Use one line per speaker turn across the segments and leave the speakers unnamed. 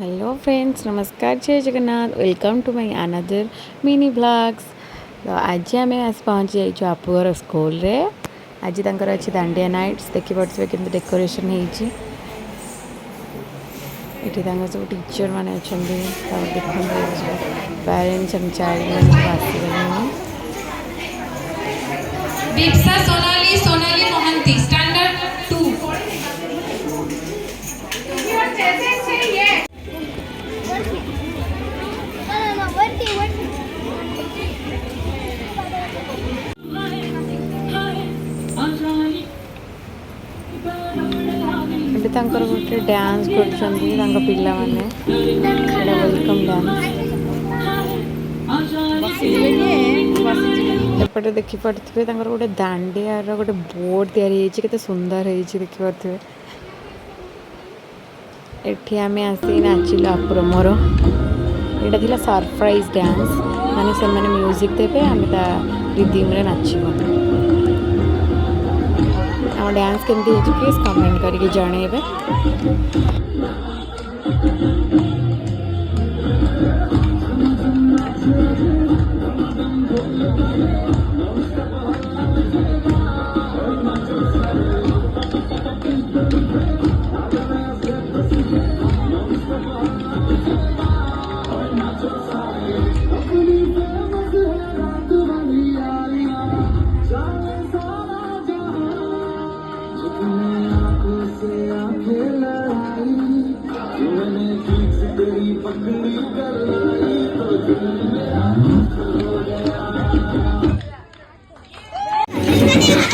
Hello friends, नमस्कार, जय Jagannath. Welcome to my another mini blogs. तो आज आम आस पहुँची जाइए आपुअर स्कूल रे। आज तंकर अच्छी दांडिया नाइट्स देखी पड़े कि डेकोरेशन होती सब टीचर मैंने अच्छा देखते पेरेंट्स एंड चाइल्ड मैंने आसगले।
बिपसा सोनाली सोनाली मोहंती स्टैंडर्ड 2
गोटे डांस कर वेलकम डांस एपटे देखिपे गोटे दांडियार गोटे बोर्ड या सुंदर है देखिपे। एठी आमे आसी नाचिलु आपुर मोर एटा थिला सरप्राइज डांस माने से माने म्यूजिक देबे आमे ता रिदम रे नाचिबो। हम डांस केमती है प्लीज कमेंट करके जणेबे।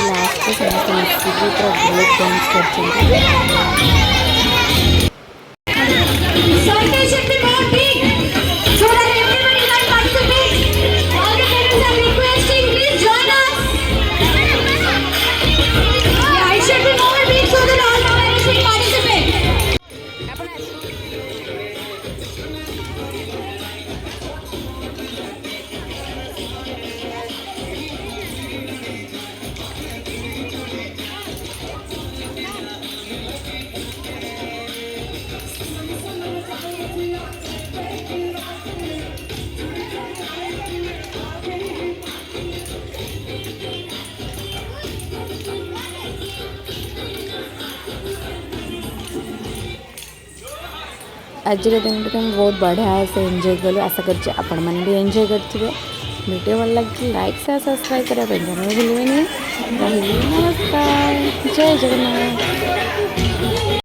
लास्ट समस्त ग्रुप डांस कर आज दिन को बहुत बढ़िया से एंजॉय कलु। आशा कर आपण मैंने भी एंजॉय करेंगे। वीडियो भल लगे लाइक से सब्सक्राइब करने जमा भूलें। नमस्कार, जय जगन्नाथ।